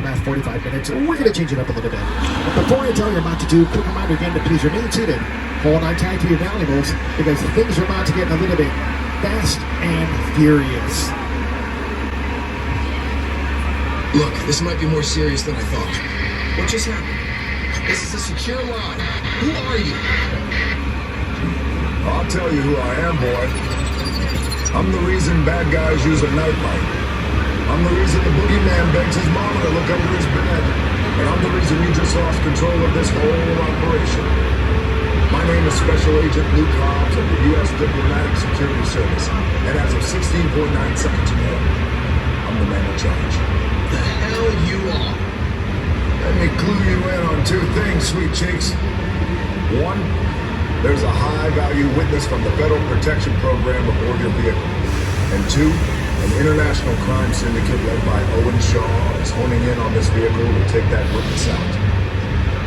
about 45 minutes. We're going to change it up a little bit. But before I tell you what I'm about to do, quick reminder again to please remain seated. Hold on tight to your valuables because things are about to get a little bit fast and furious. Look, this might be more serious than I thought. What just happened? This is a secure line. Who are you? I'll tell you who I am, boy. I'm the reason bad guys use a nightlight. I'm the reason the boogeyman begs his mama to look under his bed. And I'm the reason you just lost control of this whole operation. My name is Special Agent Luke Hobbs of the U.S. Diplomatic Security Service. And as of 16.9 seconds ago, I'm the man in charge. The hell you are? Let me clue you in on two things, sweet cheeks. One, there's a high-value witness from the Federal Protection Program aboard your vehicle. And two, an international crime syndicate led by Owen Shaw is honing in on this vehicle to take that witness out.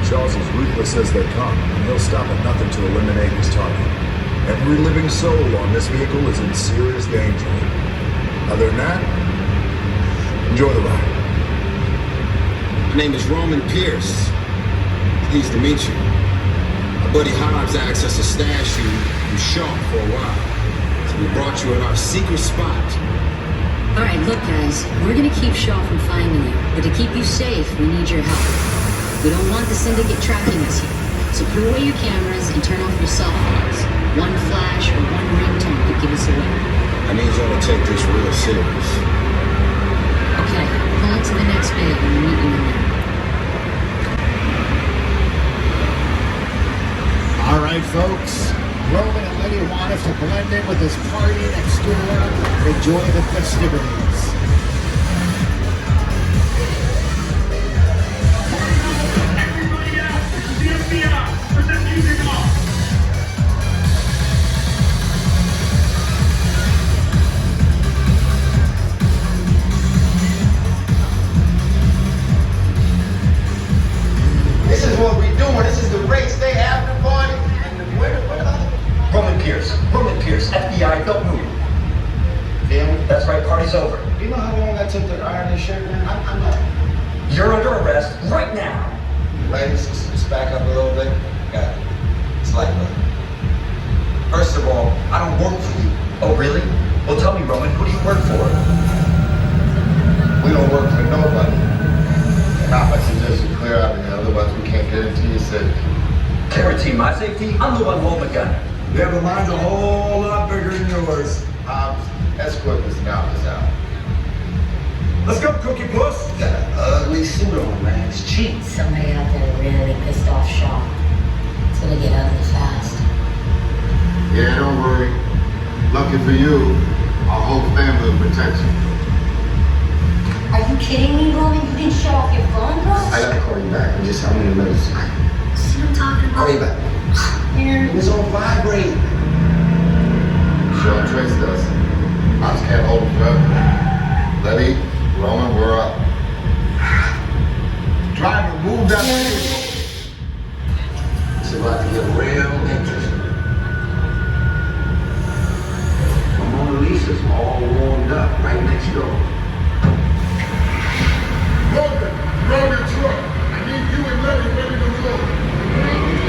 Shaw's as ruthless as they come, and he'll stop at nothing to eliminate his target. Every living soul on this vehicle is in serious danger. Other than that, enjoy the ride. My name is Roman Pierce. Pleased to meet you. My buddy Hobbs asked us to stash you in Shaw for a while. So we brought you at our secret spot. Alright, look guys, we're gonna keep Shaw from finding you, but to keep you safe, we need your help. We don't want the syndicate tracking us here, so put away your cameras and turn off your cell phones. One flash or one ringtone could give us away. I need y'all to take this real serious. Okay, pull into the next bay and we'll meet you in there. All right, folks. Roman and Letty want us to blend in with this party next door and enjoy the festivities. Everybody out! This is the FBI! Turn that music off! This is what we're doing. This is the race day after party. And the winner, Roman Pierce, FBI, don't move. damn, That's right, party's over. you know how long I took to iron this shirt, man? I'm not. You're under arrest right now. Ladies, just back up a little bit. Got it. It's like, first of all, I don't work for you. Oh, really? Well, tell me, Roman, who do you work for? We don't work for nobody. And I suggest you clear out of here, otherwise we can't guarantee your safety. Guarantee my safety? I'm the one holding the gun. Never mind, a whole lot bigger than yours. Escort this knowledge out. Let's go, Cookie Puss. Got an ugly suit on, man. It's cheap. Somebody out there really pissed off Shaw. It's gonna get ugly fast. Yeah, don't worry. Lucky for you, our whole family will protect you. Are you kidding me, Roman? You didn't show off your phone, bro? I gotta call you back. I'm just having a minute. See what I'm talking about? Call you back. Man. It was on vibrate. Sure, Trace does. I just can't hold it forever. Letty, Roman, we're up. Driver, move that vehicle. It's about to get real interesting. My Mona Lisa's all warmed up right next door. Roman truck. I need you and Letty ready to roll.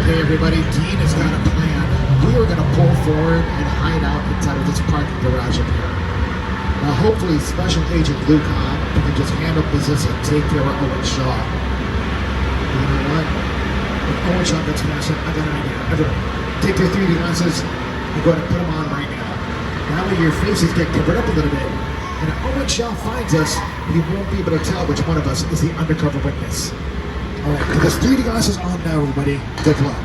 Okay, everybody, Dean has got a plan. We are going to pull forward and hide out inside of this parking garage up here. Now, hopefully, Special Agent Luke Hobb can just handle business and take care of Owen Shaw. You know what? If Owen Shaw gets past him, I got an idea. Everyone, take their 3D glasses and go ahead and put them on right now. That way your faces get covered up a little bit. And if Owen Shaw finds us, he won't be able to tell which one of us is the undercover witness. All right, put those 3D glasses on now, everybody. Good luck.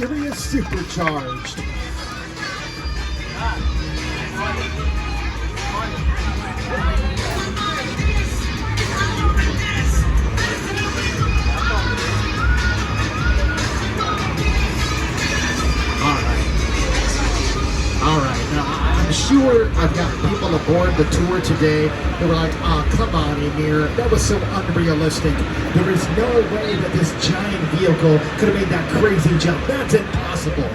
serious supercharged. All right, now I'm sure I've got people aboard the tour today that were like, oh, come on, Amir, that was so unrealistic. There is no way that this giant vehicle could have made that crazy jump. That's impossible.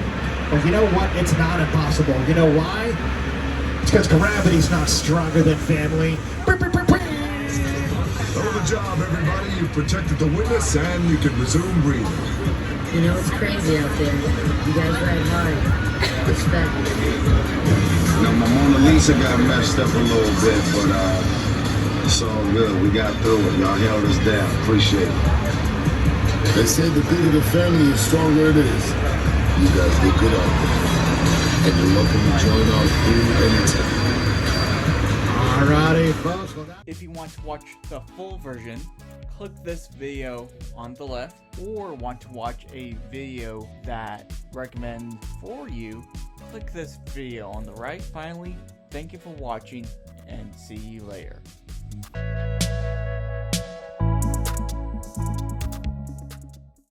Well, you know what? It's not impossible. You know why? It's because gravity's not stronger than family. Over the job, everybody. You've protected the witness, and you can resume breathing. You know, it's crazy out there. You guys ride hard. Respect. Now, my Mona Lisa got messed up a little bit, but it's all good. We got through it. Y'all held us down. Appreciate it. They say the bigger the family, the stronger it is. You guys did good out there. And you're welcome to join our crew anytime. Alrighty, folks. Well, If you want to watch the full version, click this video on the left, or want to watch a video that recommends for you, click this video on the right. Finally, thank you for watching, and see you later.